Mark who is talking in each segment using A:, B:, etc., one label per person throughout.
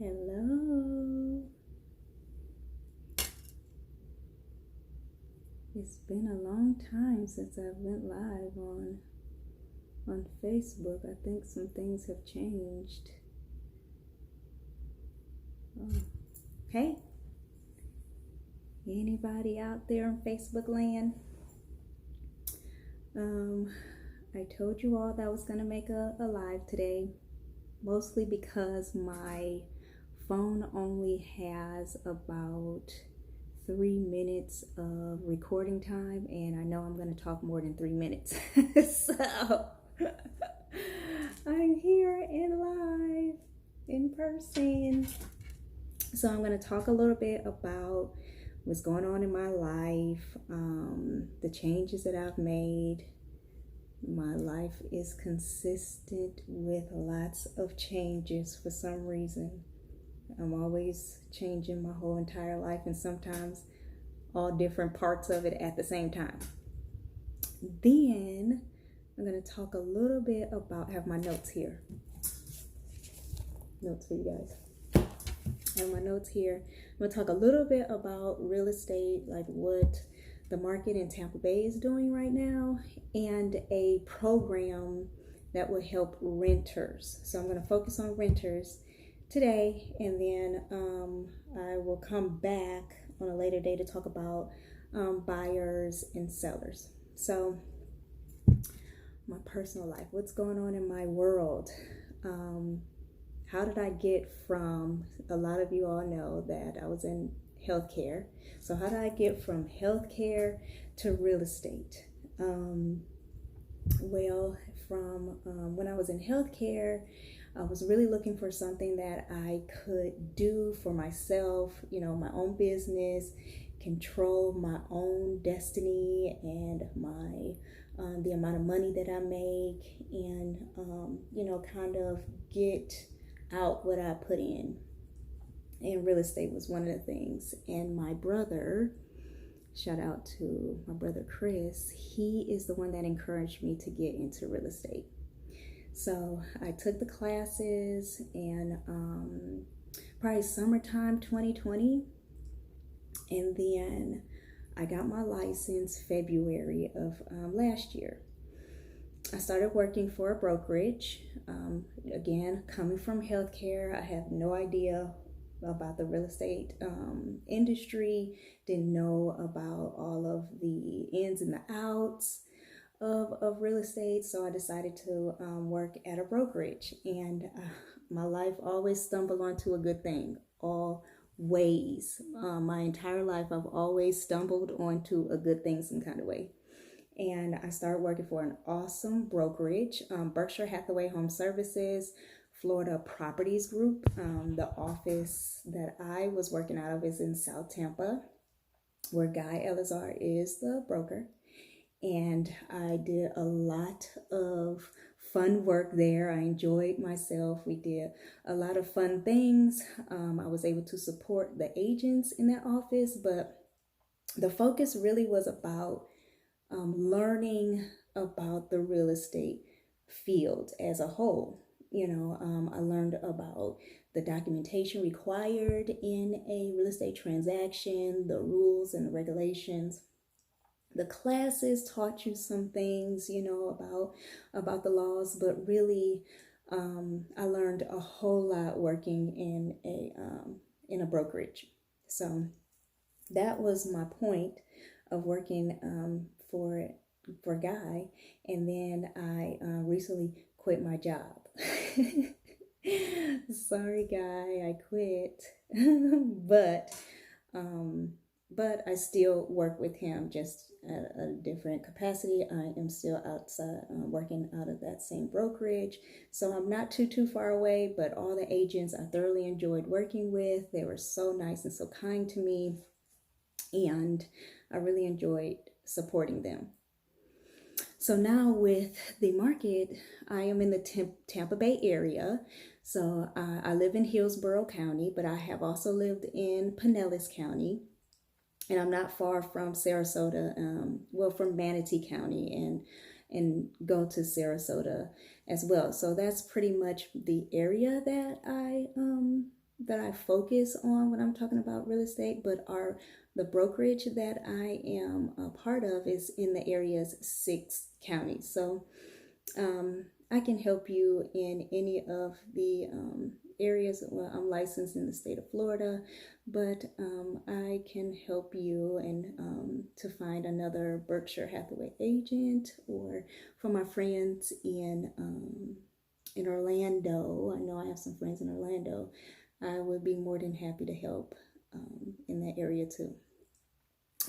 A: Hello. It's been a long time since I went live on Facebook. I think some things have changed. Oh. Hey, anybody out there on Facebook land? I told you all that I was gonna make a live today, mostly because my phone only has about 3 minutes of recording time, and I know I'm going to talk more than 3 minutes. So I'm here in live in person. So I'm going to talk a little bit about what's going on in my life, the changes that I've made. My life is consistent with lots of changes for some reason. I'm always changing my whole entire life, and sometimes all different parts of it at the same time. Then I'm going to talk a little bit about, I have my notes here. Notes for you guys. I have my notes here. I'm going to talk a little bit about real estate, like what the market in Tampa Bay is doing right now, and a program that will help renters. So I'm going to focus on renters today, and then I will come back on a later day to talk about buyers and sellers. So my personal life, what's going on in my world? How did I get from, a lot of you all know that I was in healthcare. So how did I get from healthcare to real estate? Well, from when I was in healthcare, I was really looking for something that I could do for myself, my own business, control my own destiny and my the amount of money that I make, and kind of get out what I put in. And real estate was one of the things. And my brother, shout out to my brother Chris, he is the one that encouraged me to get into real estate. So I took the classes, and probably summertime 2020, and then I got my license February of last year. I started working for a brokerage. Again, coming from healthcare, I have no idea about the real estate industry, didn't know about all of the ins and the outs of real estate. So I decided to work at a brokerage, and my life always stumbled onto a good thing, always. My entire life I've always stumbled onto a good thing some kind of way. And I started working for an awesome brokerage, Berkshire Hathaway HomeServices, Florida Properties Group. The office that I was working out of is in South Tampa, where Guy Elazar is the broker. And I did a lot of fun work there. I enjoyed myself. We did a lot of fun things. I was able to support the agents in that office, but the focus really was about learning about the real estate field as a whole. I learned about the documentation required in a real estate transaction, the rules and the regulations. The classes taught you some things, about the laws, but really, I learned a whole lot working in a brokerage. So that was my point of working for Guy, and then I recently quit my job. Sorry, Guy, I quit, but I still work with him, just at a different capacity. I am still outside working out of that same brokerage, so I'm not too far away. But all the agents I thoroughly enjoyed working with. They were so nice and so kind to me, and I really enjoyed supporting them. So now with the market, I am in the Tampa Bay area. So I live in Hillsborough County, but I have also lived in Pinellas County. And I'm not far from Sarasota, from Manatee County, and go to Sarasota as well. So that's pretty much the area that I I focus on when I'm talking about real estate, but the brokerage that I am a part of is in the area's 6 counties. So I can help you in any of the areas. Well, I'm licensed in the state of Florida, but I can help you and to find another Berkshire Hathaway agent, or for my friends in Orlando. I know I have some friends in Orlando. I would be more than happy to help in that area too.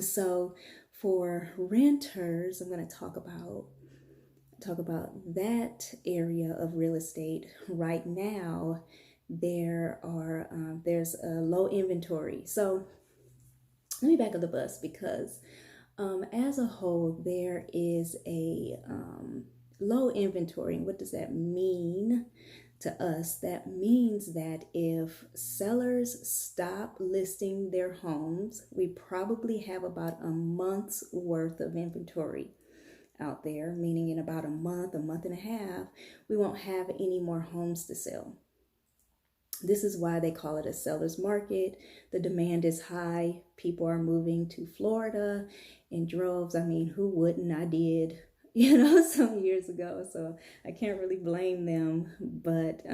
A: So for renters, I'm going to talk about that area of real estate. Right now, there's a low inventory. So let me back up the bus, because as a whole, there is a low inventory. And what does that mean to us? That means that if sellers stop listing their homes, we probably have about a month's worth of inventory out there, meaning in about a month and a half, we won't have any more homes to sell. This is why they call it a seller's market. The demand is high. People are moving to Florida in droves. I mean, who wouldn't? I did, some years ago. So I can't really blame them. But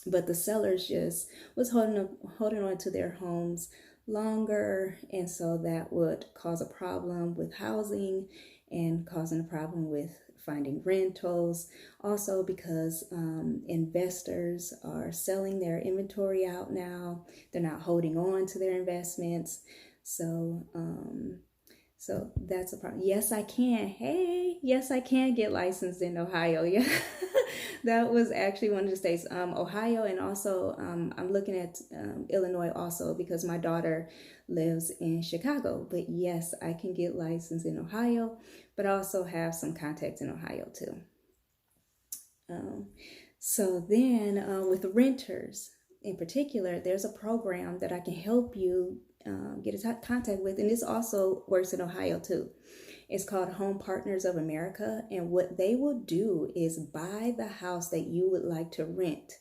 A: the sellers just was holding on to their homes longer, and so that would cause a problem with housing and causing a problem with finding rentals. Also because investors are selling their inventory out now. They're not holding on to their investments. So that's a problem. Yes, I can. Hey, yes, I can get licensed in Ohio. Yeah, that was actually one of the states, Ohio, and also I'm looking at Illinois also, because my daughter lives in Chicago. But yes, I can get licensed in Ohio, but I also have some contacts in Ohio too. So then with renters in particular, there's a program that I can help you get in contact with, and this also works in Ohio too. It's called Home Partners of America, and what they will do is buy the house that you would like to rent.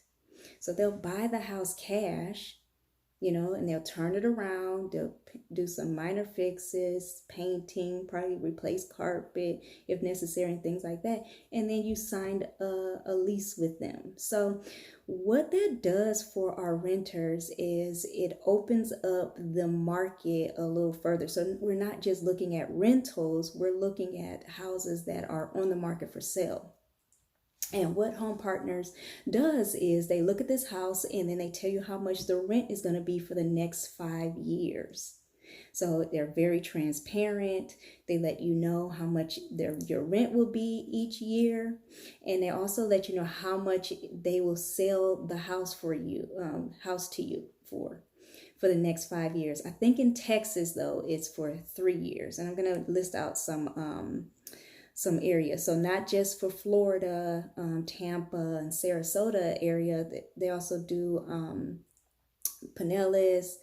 A: So they'll buy the house cash, and they'll turn it around. They'll do some minor fixes, painting, probably replace carpet if necessary, and things like that. And then you signed a lease with them. So what that does for our renters is it opens up the market a little further. So we're not just looking at rentals, we're looking at houses that are on the market for sale. And what Home Partners does is they look at this house and then they tell you how much the rent is going to be for the next 5 years. So they're very transparent. They let you know how much your rent will be each year. And they also let you know how much they will sell the house to you for the next 5 years. I think in Texas, though, it's for 3 years. And I'm going to list out some areas. So not just for Florida, Tampa and Sarasota area, they also do Pinellas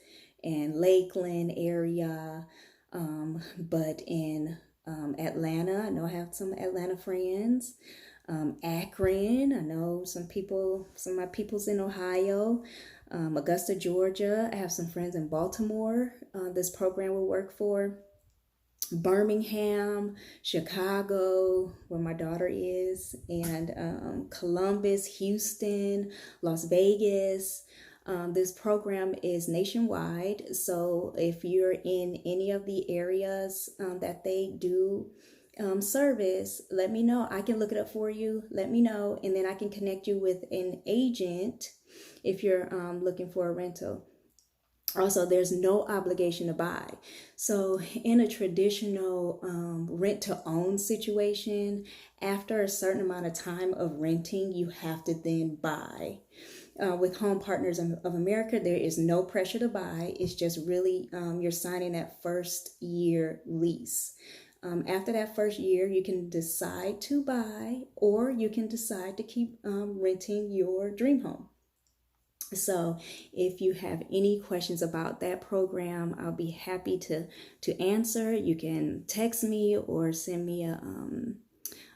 A: and Lakeland area, but in Atlanta, I know I have some Atlanta friends. Akron, I know some of my people's in Ohio. Augusta, Georgia, I have some friends in Baltimore this program will work for. Birmingham, Chicago, where my daughter is, and Columbus, Houston, Las Vegas. This program is nationwide, so if you're in any of the areas that they do service, let me know. I can look it up for you. Let me know, and then I can connect you with an agent if you're looking for a rental. Also, there's no obligation to buy. So in a traditional rent-to-own situation, after a certain amount of time of renting, you have to then buy. With Home Partners of America, there is no pressure to buy. It's just really you're signing that first year lease. After that first year, you can decide to buy, or you can decide to keep renting your dream home. So if you have any questions about that program, I'll be happy to answer. You can text me or send me a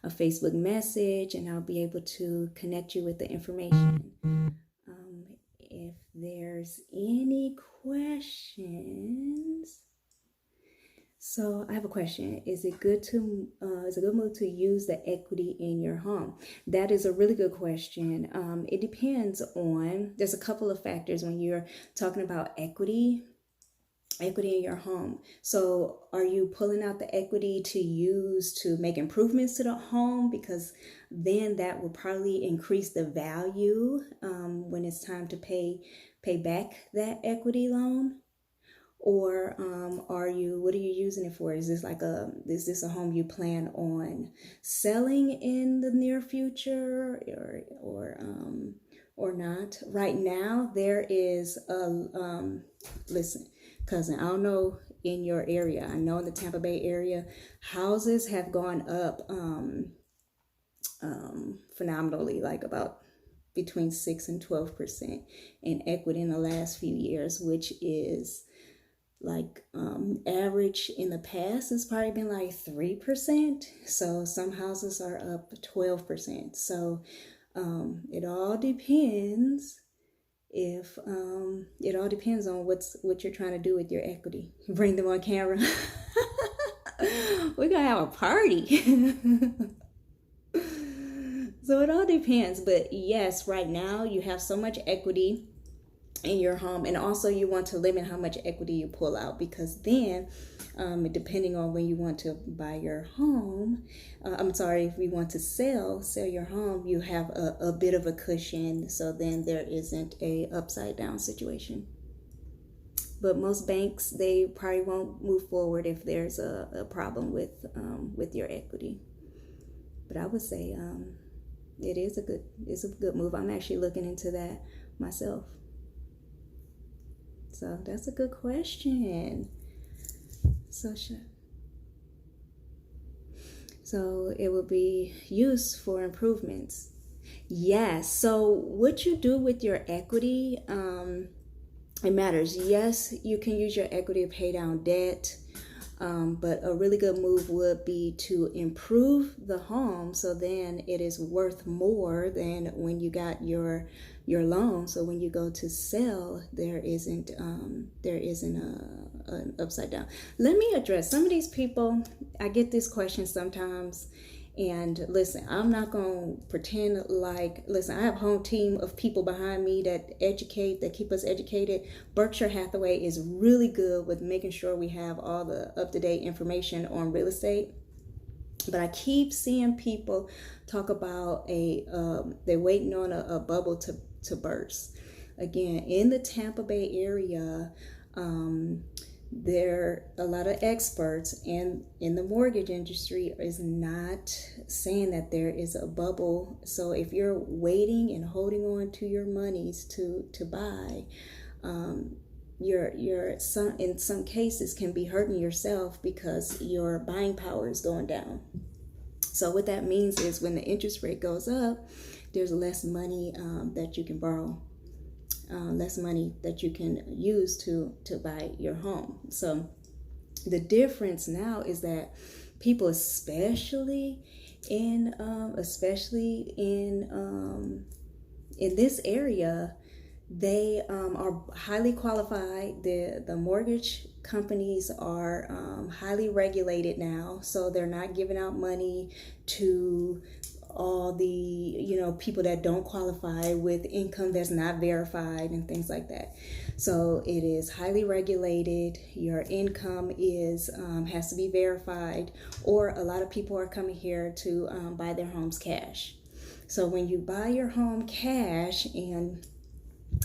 A: Facebook message, and I'll be able to connect you with the information. there's any questions. So I have a question. Is it good move to use the equity in your home? That is a really good question. It depends on, there's a couple of factors when you're talking about equity in your home. So are you pulling out the equity to use to make improvements to the home? Because then that will probably increase the value when it's time to pay back that equity loan. Or what are you using it for? Is this a home you plan on selling in the near future or not? Right now there is listen, cousin, I don't know in your area. I know in the Tampa Bay area, houses have gone up phenomenally, like about between 6 and 12% in equity in the last few years, which is like average in the past has probably been like 3%. So some houses are up 12%. So it all depends on what you're trying to do with your equity. Bring them on camera. We're gonna have a party. So it all depends, but yes, right now you have so much equity in your home, and also you want to limit how much equity you pull out, because then depending on when you want to buy your home, if you want to sell your home, you have a bit of a cushion, so then there isn't a upside down situation. But most banks, they probably won't move forward if there's a problem with your equity. But I would say it's a good move. I'm actually looking into that myself. So that's a good question. So it will be used for improvements. Yes. So what you do with your equity, it matters. Yes, you can use your equity to pay down debt. But a really good move would be to improve the home, so then it is worth more than when you got your loan. So when you go to sell, there isn't an upside down. Let me address some of these people. I get this question sometimes. And listen, I'm not going to pretend I have a whole team of people behind me that keep us educated. Berkshire Hathaway is really good with making sure we have all the up-to-date information on real estate. But I keep seeing people talk about they're waiting on a bubble to burst. Again, in the Tampa Bay area, there are a lot of experts in the mortgage industry is not saying that there is a bubble. So if you're waiting and holding on to your monies to buy, in some cases can be hurting yourself because your buying power is going down. So what that means is when the interest rate goes up, there's less money that you can borrow. Less money that you can use to buy your home. So the difference now is that people, especially in this area, they are highly qualified. The mortgage companies are highly regulated now, so they're not giving out money to all the people that don't qualify with income that's not verified and things like that. So it is highly regulated. Your income has to be verified, or a lot of people are coming here to buy their homes cash. So when you buy your home cash, and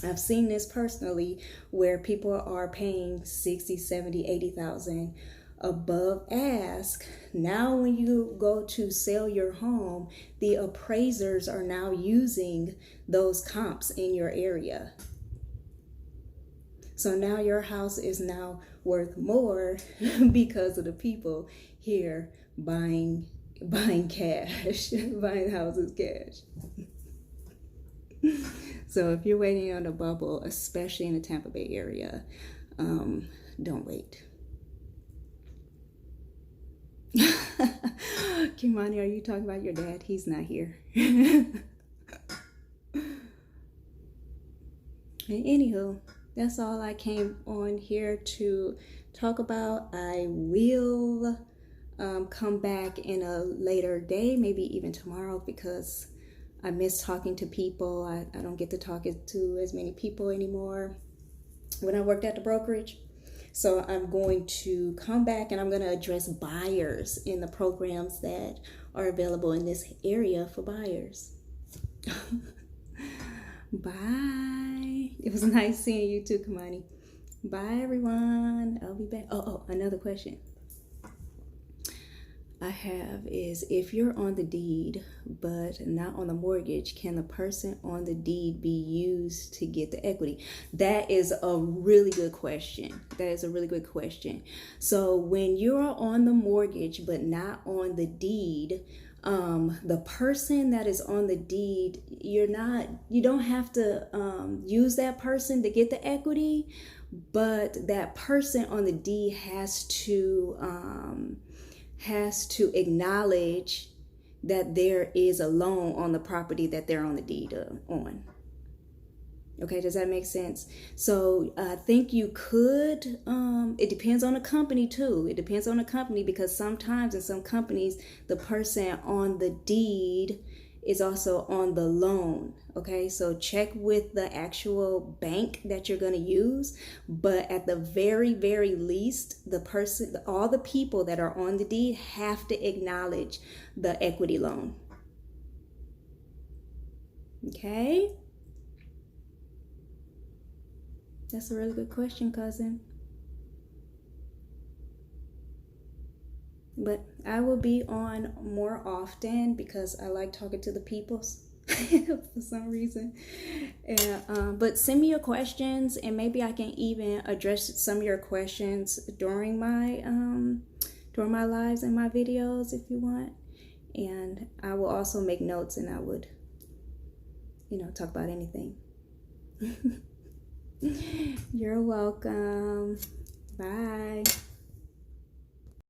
A: I've seen this personally where people are paying 60, 70, 80,000 above ask. Now when you go to sell your home, the appraisers are now using those comps in your area. So now your house is now worth more because of the people here buying cash, buying houses cash. So if you're waiting on a bubble, especially in the Tampa Bay area, don't wait. Kimani, are you talking about your dad? He's not here. And anywho, that's all I came on here to talk about. I will come back in a later day, maybe even tomorrow, because I miss talking to people. I don't get to talk to as many people anymore when I worked at the brokerage. So I'm going to come back and I'm going to address buyers in the programs that are available in this area for buyers. Bye. It was nice seeing you too, Kamani. Bye, everyone. I'll be back. Oh, another question I have is, if you're on the deed but not on the mortgage, can the person on the deed be used to get the equity? That is a really good question. So when you're on the mortgage but not on the deed, the person that is on the deed, you don't have to use that person to get the equity, but that person on the deed has to acknowledge that there is a loan on the property that they're on the deed on. Okay, does that make sense? So I think you could, it depends on the company too. It depends on the company, because sometimes in some companies, the person on the deed is also on the loan. Okay, so check with the actual bank that you're going to use. But at the very, very least, all the people that are on the deed have to acknowledge the equity loan. Okay. That's a really good question, cousin. But I will be on more often because I like talking to the peoples for some reason. And, but send me your questions, and maybe I can even address some of your questions during my lives and my videos if you want. And I will also make notes, and I would, talk about anything. You're welcome. Bye.